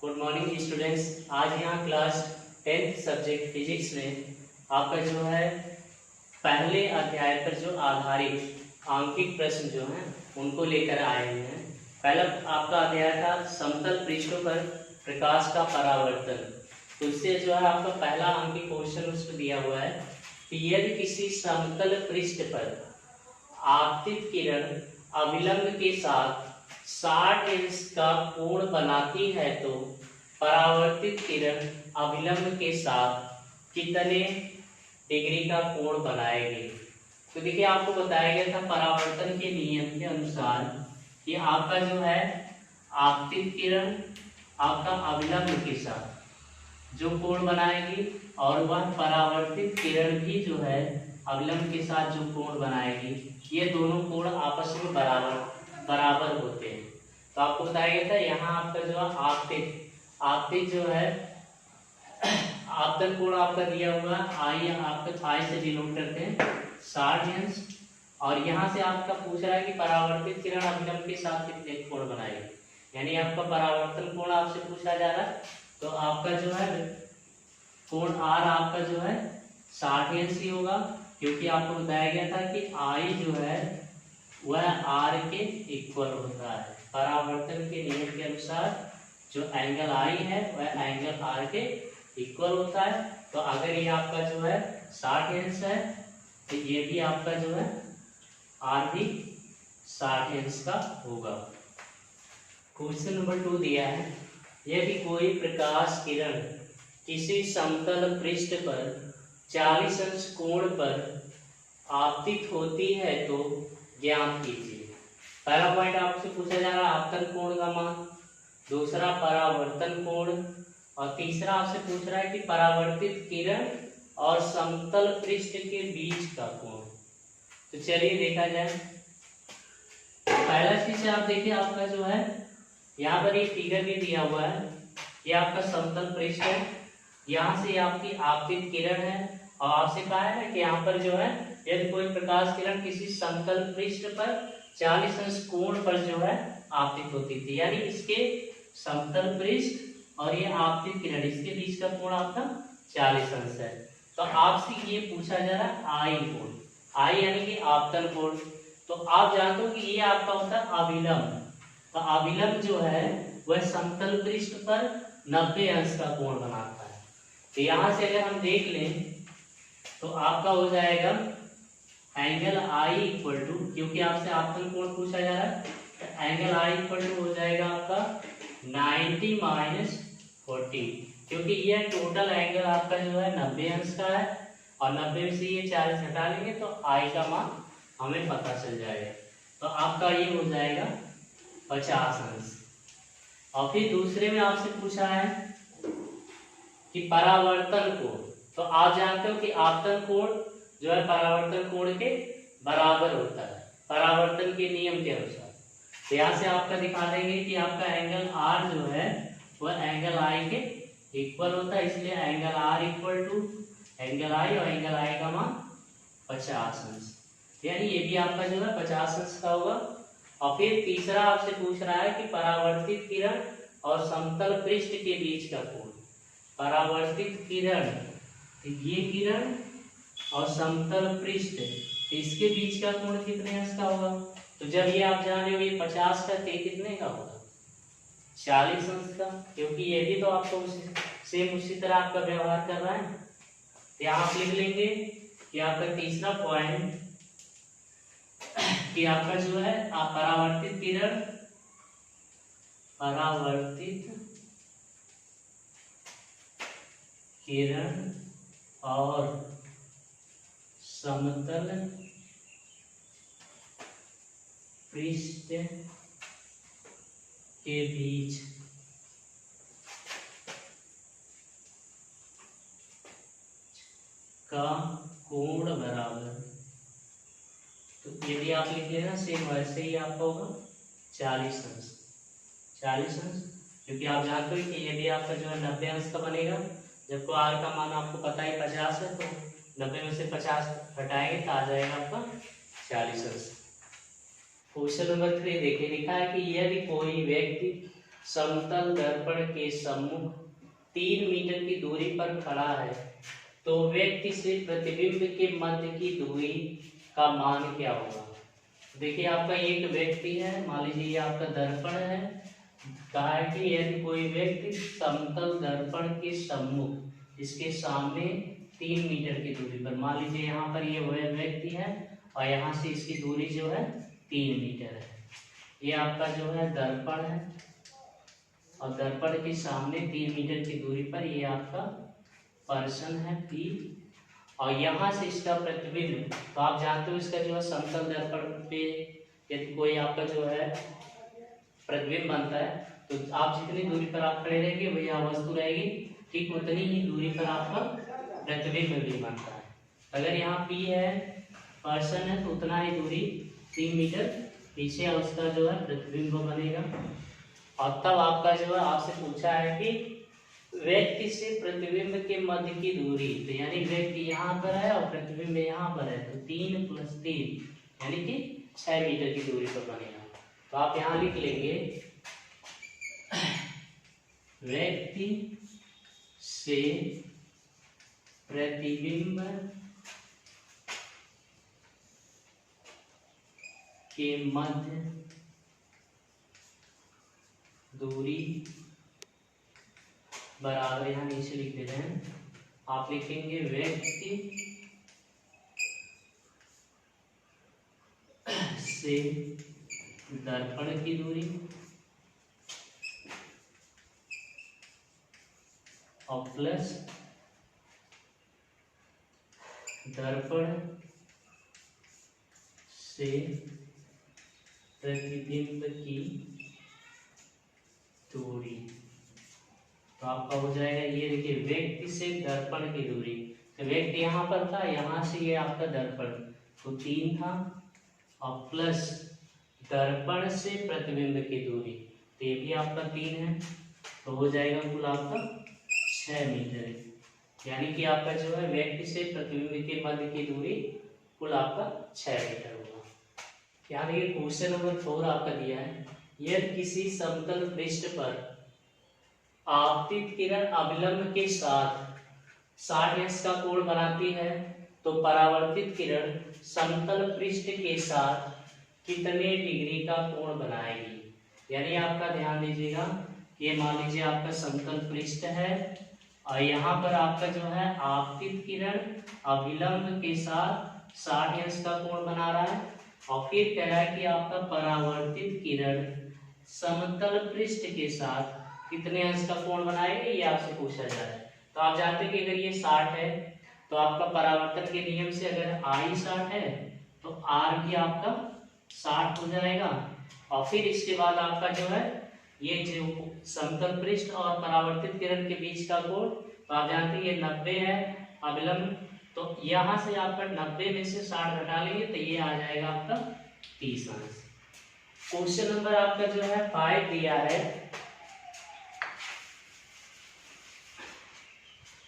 Good morning students. आज यहाँ class 10th subject physics में आपका जो है पहले अध्याय पर जो आधारित आंकिक प्रश्न जो हैं उनको लेकर आए हुए हैं। पहला आपका अध्याय था समतल पृष्ठों पर प्रकाश का परावर्तन। तो उससे जो है आपका पहला आंकिक क्वेश्चन उसमें दिया हुआ है कि यदि किसी समतल पृष्ठ पर आपतित किरण अभिलंब के साथ 60 अंश का कोण बनाती है तो परावर्तित किरण अभिलंब के साथ कितने डिग्री का कोण बनाएगी। तो देखिए आपको बताया गया था परावर्तन के नियम के अनुसार कि आपका जो है आपतित किरण आपका अभिलंब के साथ जो कोण बनाएगी और वह परावर्तित किरण भी जो है अभिलंब के साथ जो कोण बनाएगी, ये दोनों कोण आपस में बराबर होते हैं। तो आपको बताया गया था यहाँ आपका जो है आपतित जो है आपतन कोण आपका दिया हुआ आई, आपका आई से डिनोट करते हैं 60 अंश, और यहाँ से आपका पूछ रहा है कि परावर्तित किरण अभिलंब के साथ कितने कोण बनाएगी, यानी आपका परावर्तन कोण आपसे पूछा जा रहा है। तो आपका जो है कोण आर आपका जो है 60 अंश ही होगा, क्योंकि आपको बताया गया था कि आई जो है वह आर के इक्वल होता है। परावर्तन के नियम के अनुसार जो एंगल आई है वह एंगल आर के इक्वल होता है। तो अगर ये आपका जो है 60 अंश है तो ये भी आपका जो है आर भी 60 अंश का होगा। क्वेश्चन नंबर 2 दिया है, यदि कोई प्रकाश किरण किसी समतल पृष्ठ पर 40 अंश कोण पर आपतित होती है तो ज्ञात कीजिए। पहला पॉइंट आपसे पूछा जा रहा है आपतन कोण का मान, दूसरा परावर्तन कोण, और तीसरा आपसे पूछ रहा है कि परावर्तित किरण और समतल पृष्ठ के बीच का कोण। तो चलिए देखा जाए। पहला चीज आप देखिए आपका जो है यहाँ पर ये फिगर भी दिया हुआ है, ये आपका समतल पृष्ठ है, यहाँ से आपकी आपतित किरण है, और आपसे कहा है ना कि यहाँ पर जो है यदि कोई प्रकाश किरण किसी समतल पृष्ठ पर 40 अंश कोण पर जो है आपतित होती थी, यानी इसके समतल पृष्ठ और ये आपतित किरण इसके बीच का कोण आपका 40 अंश है। तो आपसे ये पूछा जा रहा है आई कोण, आई यानी कि आपतन कोण। तो आप जानते हो कि ये आपका होता है अभिलंब, तो अभिलंब जो है वह समतल पृष्ठ पर 90 अंश का कोण बनाता है। तो यहाँ से अगर हम देख लें तो आपका हो जाएगा एंगल आई इक्वल टू, क्योंकि आपसे आपतन कोण पूछा जा रहा है, तो एंगल आई इक्वल टू हो जाएगा आपका 90 माइनस 40, क्योंकि ये टोटल एंगल आपका जो है 90 अंश का है, और 90 में से ये 40 हटा लेंगे तो आई का मान हमें पता चल जाएगा। तो आपका ये हो जाएगा 50 अंश। और फिर दूसरे में आपसे पूछा है कि परावर्तन कोण, तो आप जानते हो कि आपतन कोण जो है परावर्तन कोण के बराबर होता है परावर्तन के नियम के अनुसार। तो यहाँ से आपका दिखा देंगे कि आपका एंगल आर जो है वह एंगल आई के इक्वल होता है, इसलिए angle are equal to angle I, और एंगल आई का मान 50 अंश, यानी ये भी आपका जो है 50 अंश का होगा। और फिर तीसरा आपसे पूछ रहा है कि परावर्तित किरण और समतल पृष्ठ के बीच का कोण। परावर्तित किरण, ये किरण और समतल पृष्ठ, इसके बीच का कोण कितने अंश का होगा। तो जब ये आप जान रहे हो ये 50 का, तो कितने का होगा 40 अंश का, क्योंकि ये भी तो आपको सेम उसी तरह आपका व्यवहार कर रहा है। तो यहाँ आप लिख लेंगे कि आपका तीसरा पॉइंट कि आपका जो है आप परावर्तित किरण और समतल पृष्ठ के बीच का कोण बराबर, तो यदि आप लिखे ना सेम वैसे ही आपका होगा 40 अंश। 40 अंश, क्योंकि आप जानते हो कि यदि आपका जो है 90 अंश का बनेगा, जबकि आर का मान आपको पता ही 50 है, तो 90 में से 50 हटाएंगे तो आ जाएगा आपका 40 अंश। क्वेश्चन नंबर 3 देखिए, लिखा है कि यदि कोई व्यक्ति समतल दर्पण के सम्मुख 3 मीटर की दूरी पर खड़ा है तो व्यक्ति से प्रतिबिंब के मध्य की दूरी का मान क्या होगा। देखिए आपका एक व्यक्ति है, मान लीजिए ये आपका दर्पण है, कहा है कि यदि कोई व्यक्ति समतल दर्पण के सम्मुख इसके सामने 3 मीटर की दूरी पर, मान लीजिए यहाँ पर ये वह व्यक्ति है और यहाँ से इसकी दूरी जो है 3 मीटर है। ये आपका जो है दर्पण है और दर्पण के सामने 3 मीटर की दूरी पर ये आपका पर्सन है P, और यहाँ से इसका प्रतिबिंब, तो आप जानते हो इसका जो है समतल दर्पण पे यदि कोई आपका जो है प्रतिबिंब बनता है तो आप जितनी दूरी पर आप खड़े रहेंगे वही वस्तु रहेगी, ठीक उतनी ही दूरी पर आपका प्रतिबिंब भी बनता है। अगर यहाँ P है, पर्सन है, तो उतना ही दूरी 3 मीटर पीछे उसका जो है प्रतिबिंब बनेगा। और तब आपका जो है आपसे पूछा है कि व्यक्ति से प्रतिबिंब के मध्य की दूरी, तो यानी व्यक्ति यहाँ पर है और प्रतिबिंब यहाँ पर है, तो 3 + 3 यानी कि 6 मीटर की दूरी पर बनेगा। तो आप यहाँ लिख लेंगे व्यक्ति से प्रतिबिंब के मध्य दूरी बराबर, यहाँ नीचे लिख देते हैं, आप लिखेंगे व्यक्ति से दर्पण की दूरी और प्लस दर्पण से प्रतिबिंब की दूरी। तो आपका हो जाएगा, ये देखिए व्यक्ति से दर्पण की दूरी, तो व्यक्ति यहाँ पर था, यहाँ से ये आपका दर्पण, तो 3 था, और प्लस दर्पण से प्रतिबिंब की दूरी, तो ये भी आपका 3 है, तो हो जाएगा कुल आपका 6 मीटर। यानी कि आपका जो है व्यक्ति से प्रतिबिंब के मध्य की दूरी कुल आपका 6 मीटर होगा। यहाँ देखिए क्वेश्चन नंबर 4 आपका दिया है, यदि किसी समतल पृष्ठ पर आपतित किरण अभिलंब के साथ 60 अंश का कोण बनाती है तो परावर्तित किरण समतल पृष्ठ के साथ कितने डिग्री का कोण बनाएगी। यानी आपका ध्यान दीजिएगा, ये मान लीजिए आपका समतल पृष्ठ है और यहाँ पर आपका जो है आपतित किरण अभिलंब के साथ 60 अंश का कोण बना रहा है, और फिर कह रहा है कि आपका परावर्तित किरण समतल पृष्ठ के साथ कितने अंश का कोण बनाएगा, ये आपसे पूछा जा रहा है। तो आप जानते हैं कि अगर ये 60 है तो आपका परावर्तन के नियम से अगर I 60 है तो R भी आपका 60 हो जाएगा, और फिर इसके बाद आपका जो है ये जो समतल पृष्ठ और परावर्तित किरण के बीच का कोण, तो आप जानते हैं ये 90 है अभिलंब, तो यहाँ से आपका 90 में से 60 घटा लेंगे तो ये आ जाएगा आपका 30 अंश। क्वेश्चन नंबर आपका जो है 5 दिया है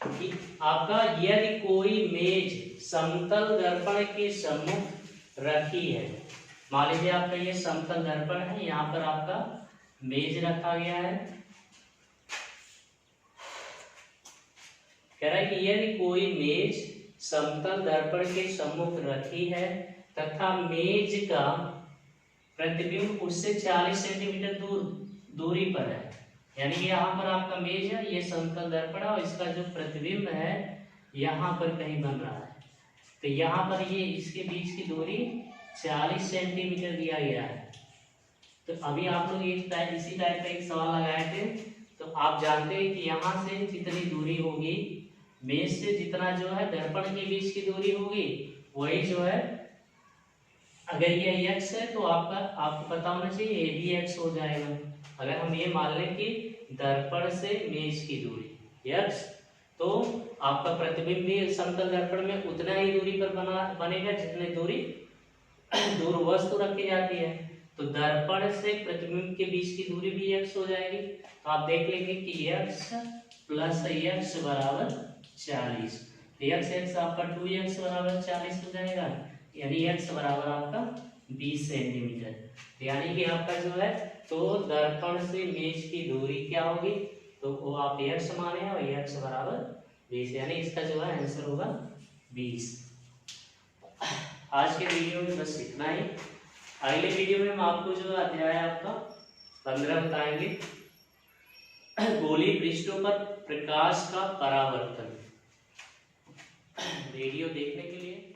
कि आपका यदि कोई मेज समतल दर्पण के सम्मुख रखी है, मान लीजिए आपका ये समतल दर्पण है, यहाँ पर आपका मेज रखा गया है, कह रहा है कि यदि कोई मेज समतल दर्पण के सम्मुख रखी है तथा मेज का प्रतिबिंब उससे 40 सेंटीमीटर दूरी पर है, यानी कि यहाँ पर आपका मेज है, ये समतल दर्पण है और इसका जो प्रतिबिंब है यहाँ पर कहीं बन रहा है, तो यहाँ पर ये इसके बीच की दूरी 40 सेंटीमीटर दिया गया है। तो अभी आप लोग इसी टाइप का एक सवाल लगाए थे, तो आप जानते हैं कि यहाँ से जितनी दूरी होगी मेज से जितना जो है दर्पण के बीच की दूरी होगी वही जो है, अगर ये x है तो आपको पता होना चाहिए ये भी x हो जाएगा। अगर हम ये मान लें कि दर्पण से मेज की दूरी x, तो आपका प्रतिबिंब भी समतल दर्पण में उतना ही दूरी पर बनेगा जितनी दूरी दूर वस्तु रखी जाती है, तो दर्पण से प्रतिबिंब के बीच की दूरी भी x हो जाएगी। तो आप देख लेंगे कि x + x बराबर 40, x आपका 2x बराबर 40 हो जाएगा, यानी x बराबर आपका 20 सेंटीमीटर। यानी कि आपका जो है तो दर्पण से मेज की दूरी क्या होगी, तो वो आप x माने और x बराबर 20, यानी इसका जो है आंसर होगा 20। आज के वीडियो में बस इतना ही। अगले वीडियो में हम आपको जो अध्याय आपका 15 बताएंगे, गोलीय पृष्ठों पर प्रकाश का परावर्तन। वीडियो देखने के लिए